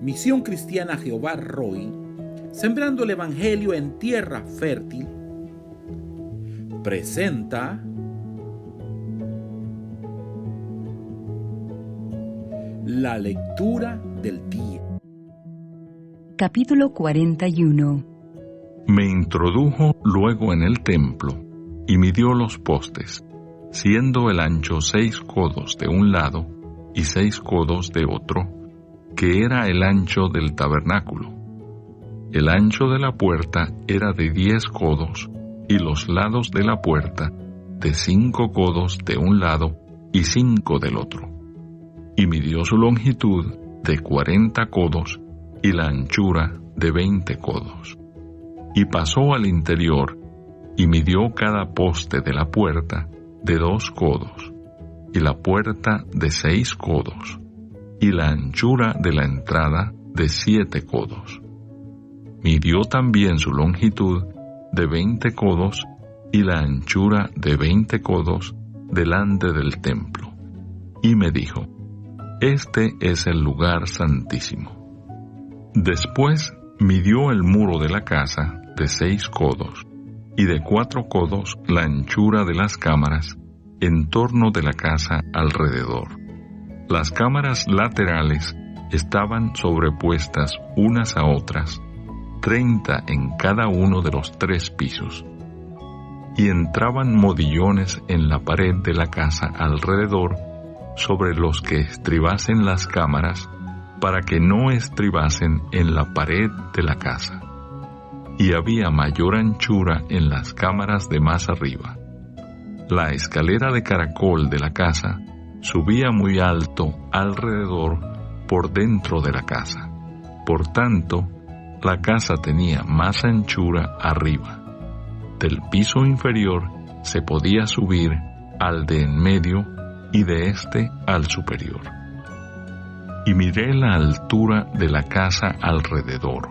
Misión Cristiana Jehová Roy, sembrando el Evangelio en tierra fértil, presenta la lectura del día. Capítulo 41. Me introdujo luego en el templo y midió los postes, siendo el ancho 6 codos de un lado y 6 codos de otro, que era el ancho del tabernáculo. El ancho de la puerta era de 10 codos, y los lados de la puerta de 5 codos de un lado y 5 del otro. Y midió su longitud de 40 codos, y la anchura de 20 codos. Y pasó al interior, y midió cada poste de la puerta de 2 codos, y la puerta de 6 codos, y la anchura de la entrada de 7 codos. Midió también su longitud de 20 codos, y la anchura de 20 codos delante del templo. Y me dijo: Este es el lugar santísimo. Después midió el muro de la casa de 6 codos, y de 4 codos la anchura de las cámaras en torno de la casa alrededor. Las cámaras laterales estaban sobrepuestas unas a otras, 30 en cada uno de los 3 pisos, y entraban modillones en la pared de la casa alrededor, sobre los que estribasen las cámaras, para que no estribasen en la pared de la casa. Y había mayor anchura en las cámaras de más arriba. La escalera de caracol de la casa subía muy alto alrededor por dentro de la casa. Por tanto, la casa tenía más anchura arriba. Del piso inferior se podía subir al de en medio y de este al superior. Y miré la altura de la casa alrededor.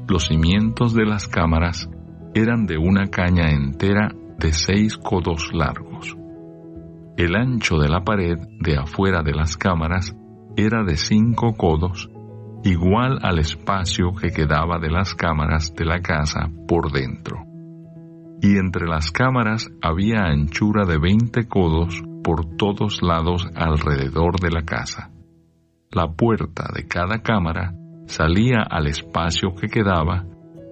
Los cimientos de las cámaras eran de una caña entera de 6 codos largos. El ancho de la pared de afuera de las cámaras era de 5 codos, igual al espacio que quedaba de las cámaras de la casa por dentro. Y entre las cámaras había anchura de 20 codos por todos lados alrededor de la casa. La puerta de cada cámara salía al espacio que quedaba,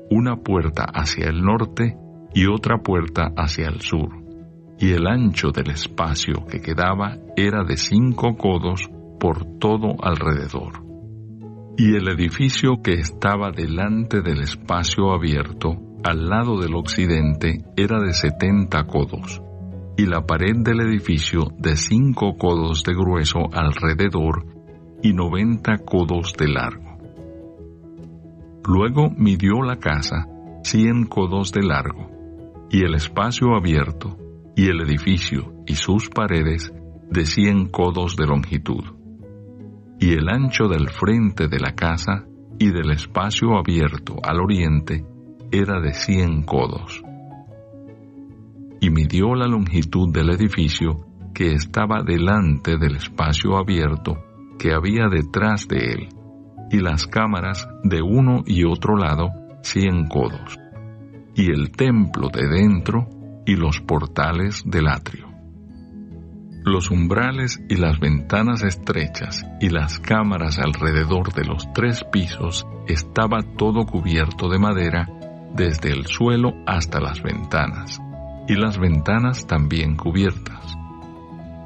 una puerta hacia el norte y otra puerta hacia el sur, y el ancho del espacio que quedaba era de 5 codos por todo alrededor. Y el edificio que estaba delante del espacio abierto, al lado del occidente, era de 70 codos, y la pared del edificio de 5 codos de grueso alrededor y 90 codos de largo. Luego midió la casa 100 codos de largo, y el espacio abierto, y el edificio y sus paredes de 100 codos de longitud. Y el ancho del frente de la casa y del espacio abierto al oriente era de 100 codos. Y midió la longitud del edificio que estaba delante del espacio abierto que había detrás de él, y las cámaras de uno y otro lado 100 codos, y el templo de dentro y los portales del atrio. Los umbrales y las ventanas estrechas y las cámaras alrededor de los 3 pisos estaba todo cubierto de madera desde el suelo hasta las ventanas, y las ventanas también cubiertas.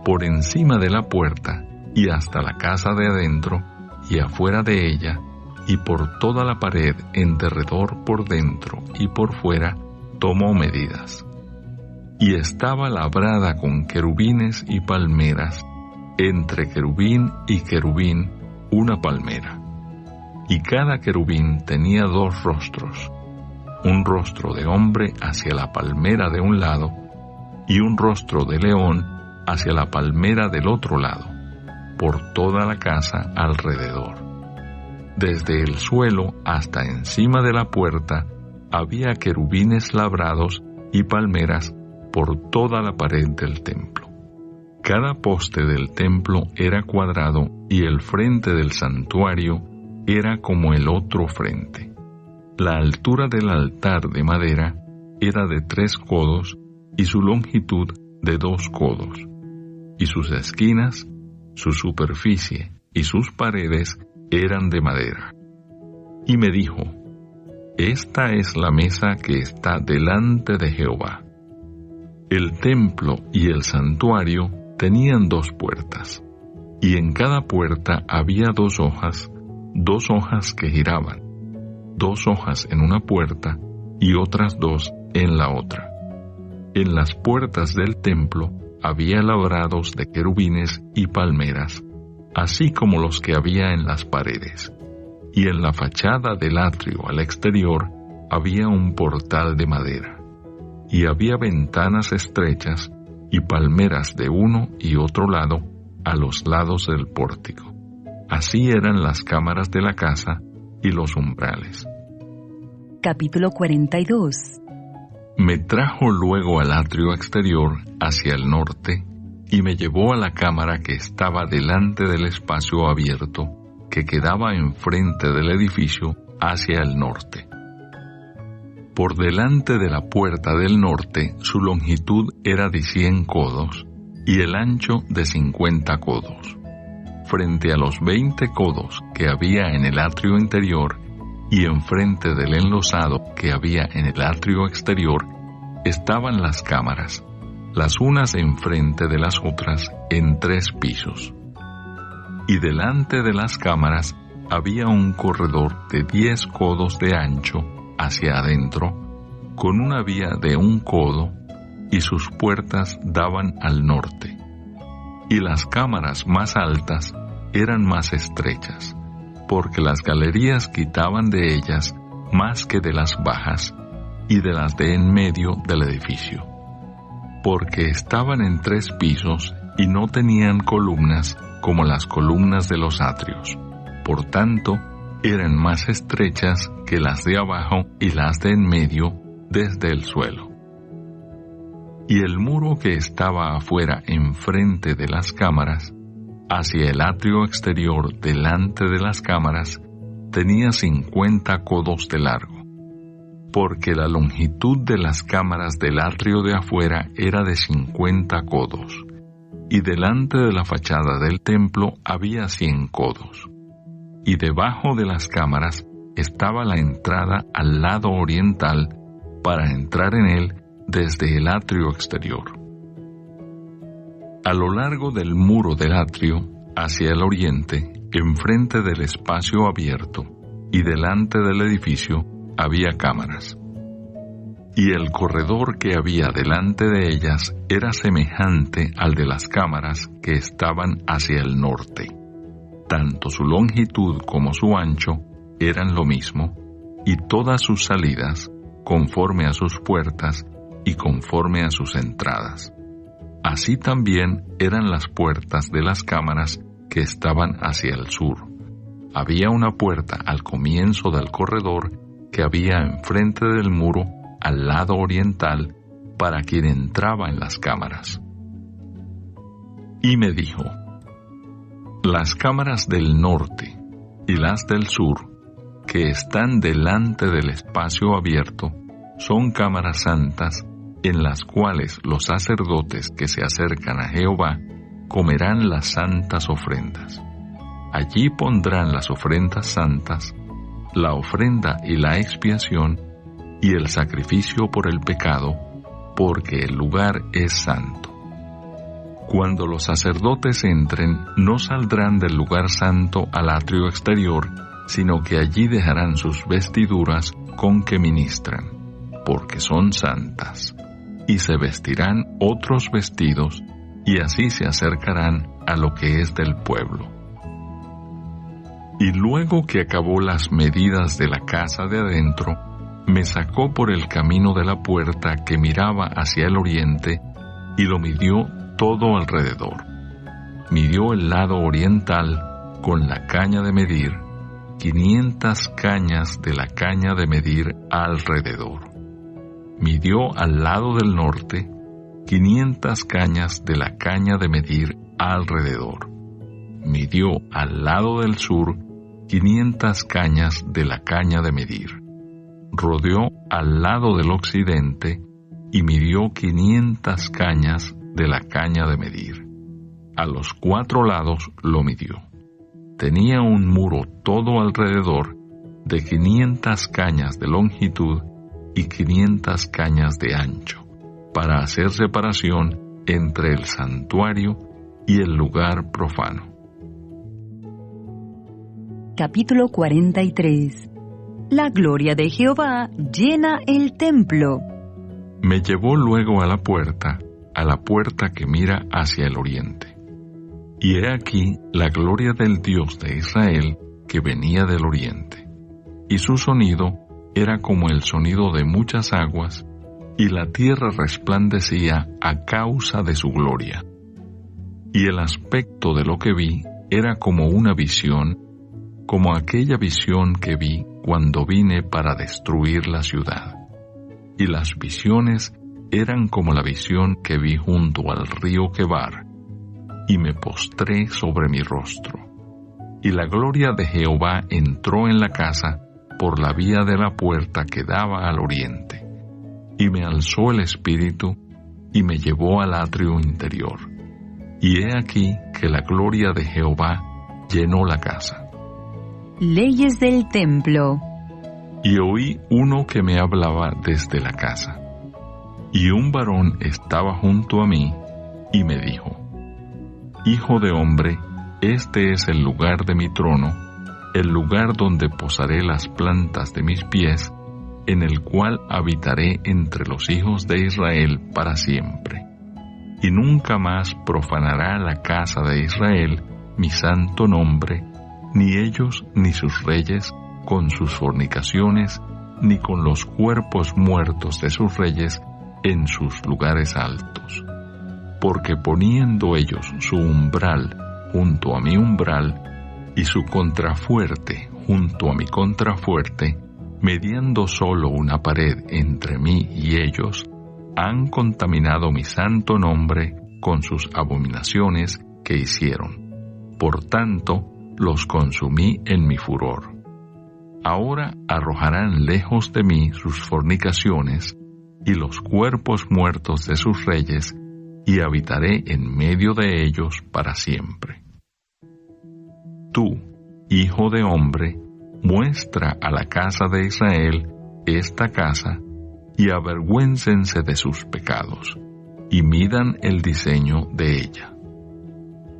Por encima de la puerta y hasta la casa de adentro y afuera de ella, y por toda la pared en derredor por dentro y por fuera, tomó medidas. Y estaba labrada con querubines y palmeras, entre querubín y querubín una palmera. Y cada querubín tenía 2 rostros, un rostro de hombre hacia la palmera de un lado, y un rostro de león hacia la palmera del otro lado, por toda la casa alrededor. Desde el suelo hasta encima de la puerta había querubines labrados y palmeras por toda la pared del templo. Cada poste del templo era cuadrado y el frente del santuario era como el otro frente. La altura del altar de madera era de 3 codos y su longitud de 2 codos, y sus esquinas, su superficie y sus paredes eran de madera. Y me dijo: Esta es la mesa que está delante de Jehová. El templo y el santuario tenían 2 puertas, y en cada puerta había 2 hojas que giraban, 2 hojas en una puerta y otras 2 en la otra. En las puertas del templo había labrados de querubines y palmeras, así como los que había en las paredes. Y en la fachada del atrio al exterior había un portal de madera, y había ventanas estrechas y palmeras de uno y otro lado a los lados del pórtico. Así eran las cámaras de la casa y los umbrales. Capítulo 42. Me trajo luego al atrio exterior hacia el norte y me llevó a la cámara que estaba delante del espacio abierto que quedaba enfrente del edificio hacia el norte. Por delante de la puerta del norte su longitud era de 100 codos y el ancho de 50 codos. Frente a los 20 codos que había en el atrio interior y enfrente del enlosado que había en el atrio exterior estaban las cámaras, las unas enfrente de las otras en 3 pisos. Y delante de las cámaras había un corredor de 10 codos de ancho hacia adentro, con una vía de 1 codo, y sus puertas daban al norte. Y las cámaras más altas eran más estrechas, porque las galerías quitaban de ellas más que de las bajas y de las de en medio del edificio, porque estaban en 3 pisos y no tenían columnas como las columnas de los atrios. Por tanto, eran más estrechas que las de abajo y las de en medio desde el suelo. Y el muro que estaba afuera enfrente de las cámaras, hacia el atrio exterior delante de las cámaras, tenía 50 codos de largo, porque la longitud de las cámaras del atrio de afuera era de 50 codos, y delante de la fachada del templo había 100 codos. Y debajo de las cámaras estaba la entrada al lado oriental para entrar en él desde el atrio exterior. A lo largo del muro del atrio, hacia el oriente, enfrente del espacio abierto y delante del edificio, había cámaras. Y el corredor que había delante de ellas era semejante al de las cámaras que estaban hacia el norte. Tanto su longitud como su ancho eran lo mismo, y todas sus salidas, conforme a sus puertas y conforme a sus entradas. Así también eran las puertas de las cámaras que estaban hacia el sur. Había una puerta al comienzo del corredor que había enfrente del muro al lado oriental para quien entraba en las cámaras. Y me dijo: Las cámaras del norte y las del sur, que están delante del espacio abierto, son cámaras santas en las cuales los sacerdotes que se acercan a Jehová comerán las santas ofrendas. Allí pondrán las ofrendas santas, la ofrenda y la expiación, y el sacrificio por el pecado, porque el lugar es santo. Cuando los sacerdotes entren, no saldrán del lugar santo al atrio exterior, sino que allí dejarán sus vestiduras con que ministran, porque son santas, y se vestirán otros vestidos, y así se acercarán a lo que es del pueblo. Y luego que acabó las medidas de la casa de adentro, me sacó por el camino de la puerta que miraba hacia el oriente, y lo midió todo alrededor. Midió el lado oriental con la caña de medir, 500 cañas de la caña de medir alrededor. Midió al lado del norte 500 cañas de la caña de medir alrededor. Midió al lado del sur 500 cañas de la caña de medir. Rodeó al lado del occidente y midió 500 cañas de la caña de medir. A los 4 lados lo midió. Tenía un muro todo alrededor de 500 cañas de longitud y 500 cañas de ancho, para hacer separación entre el santuario y el lugar profano. Capítulo 43. La gloria de Jehová llena el templo. Me llevó luego a la puerta que mira hacia el oriente. Y he aquí la gloria del Dios de Israel que venía del oriente. Y su sonido era como el sonido de muchas aguas, y la tierra resplandecía a causa de su gloria. Y el aspecto de lo que vi era como una visión, como aquella visión que vi cuando vine para destruir la ciudad. Y las visiones eran como la visión que vi junto al río Quebar, y me postré sobre mi rostro. Y la gloria de Jehová entró en la casa por la vía de la puerta que daba al oriente, y me alzó el espíritu, y me llevó al atrio interior. Y he aquí que la gloria de Jehová llenó la casa. Leyes del templo. Y oí uno que me hablaba desde la casa. Y un varón estaba junto a mí, y me dijo: Hijo de hombre, este es el lugar de mi trono, el lugar donde posaré las plantas de mis pies, en el cual habitaré entre los hijos de Israel para siempre. Y nunca más profanará la casa de Israel mi santo nombre, ni ellos ni sus reyes con sus fornicaciones, ni con los cuerpos muertos de sus reyes en sus lugares altos. Porque poniendo ellos su umbral junto a mi umbral, y su contrafuerte junto a mi contrafuerte, mediando solo una pared entre mí y ellos, han contaminado mi santo nombre con sus abominaciones que hicieron. Por tanto, los consumí en mi furor. Ahora arrojarán lejos de mí sus fornicaciones y los cuerpos muertos de sus reyes, y habitaré en medio de ellos para siempre. Tú, hijo de hombre, muestra a la casa de Israel esta casa, y avergüéncense de sus pecados, y midan el diseño de ella.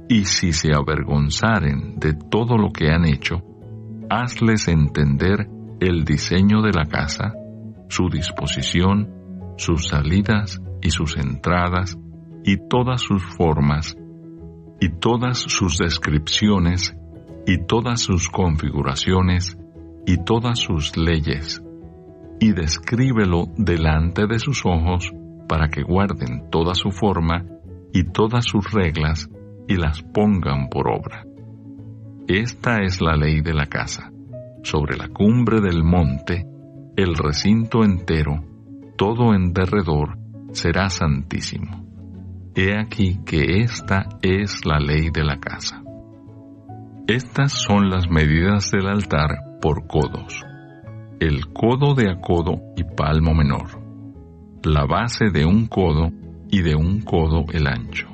Y si se avergonzaren de todo lo que han hecho, hazles entender el diseño de la casa, su disposición, sus salidas y sus entradas, y todas sus formas, y todas sus descripciones, y todas sus configuraciones, y todas sus leyes, y descríbelo delante de sus ojos, para que guarden toda su forma y todas sus reglas, y las pongan por obra. Esta es la ley de la casa. Sobre la cumbre del monte, el recinto entero, todo en derredor, será santísimo. He aquí que esta es la ley de la casa. Estas son las medidas del altar por codos. El codo de a codo y palmo menor. La base de un codo y de un codo el ancho.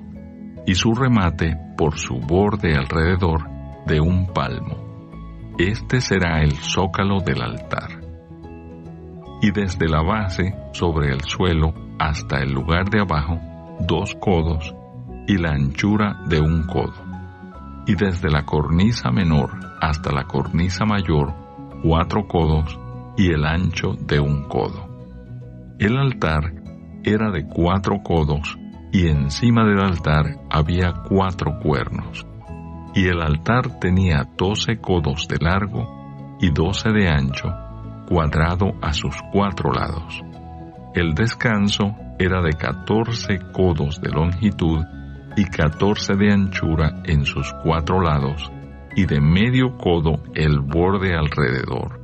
Y su remate por su borde alrededor de un palmo. Este será el zócalo del altar. Y desde la base sobre el suelo hasta el lugar de abajo, 2 codos, y la anchura de un codo. Y desde la cornisa menor hasta la cornisa mayor, 4 codos, y el ancho de un codo. El altar era de 4 codos, y encima del altar había 4 cuernos. Y el altar tenía 12 codos de largo y 12 de ancho, cuadrado a sus 4 lados. El descanso era de 14 codos de longitud y 14 de anchura en sus 4 lados, y de medio codo el borde alrededor,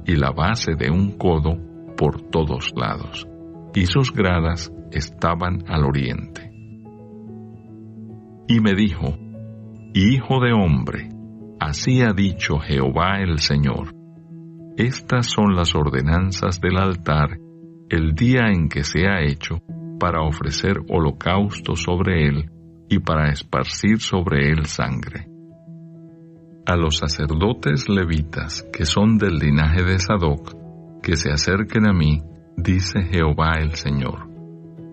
y la base de un codo por todos lados, y sus gradas estaban al oriente. Y me dijo: Hijo de hombre, Así ha dicho Jehová el Señor. Estas son las ordenanzas del altar el día en que sea hecho, para ofrecer holocausto sobre él y para esparcir sobre él sangre. A los sacerdotes levitas, que son del linaje de Sadoc, que se acerquen a mí, dice Jehová el Señor.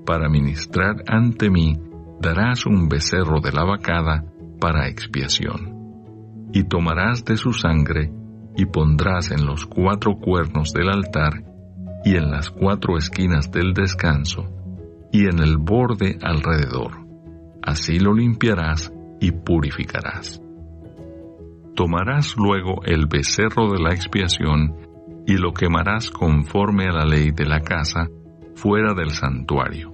Para ministrar ante mí, darás un becerro de la vacada para expiación. Y tomarás de su sangre, y pondrás en los 4 cuernos del altar, y en las 4 esquinas del descanso, y en el borde alrededor. Así lo limpiarás y purificarás. Tomarás luego el becerro de la expiación, y lo quemarás conforme a la ley de la casa, fuera del santuario.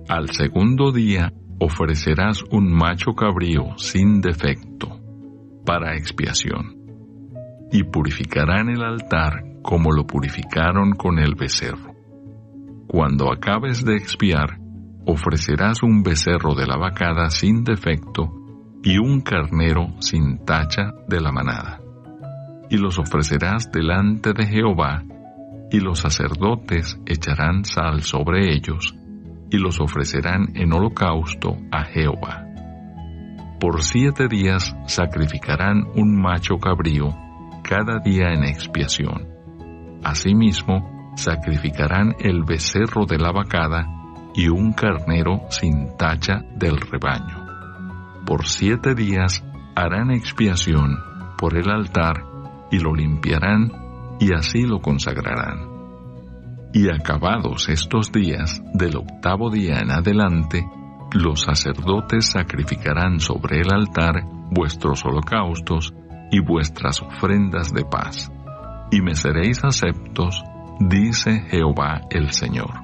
Al segundo día ofrecerás un macho cabrío sin defecto, para expiación. Y purificarán el altar como lo purificaron con el becerro. Cuando acabes de expiar, ofrecerás un becerro de la vacada sin defecto y un carnero sin tacha de la manada. Y los ofrecerás delante de Jehová, y los sacerdotes echarán sal sobre ellos, y los ofrecerán en holocausto a Jehová. Por 7 días sacrificarán un macho cabrío cada día en expiación. Asimismo, sacrificarán el becerro de la vacada y un carnero sin tacha del rebaño. Por 7 días harán expiación por el altar y lo limpiarán y así lo consagrarán. Y acabados estos días, del 8º día en adelante, los sacerdotes sacrificarán sobre el altar vuestros holocaustos y vuestras ofrendas de paz, y me seréis aceptos, dice Jehová el Señor.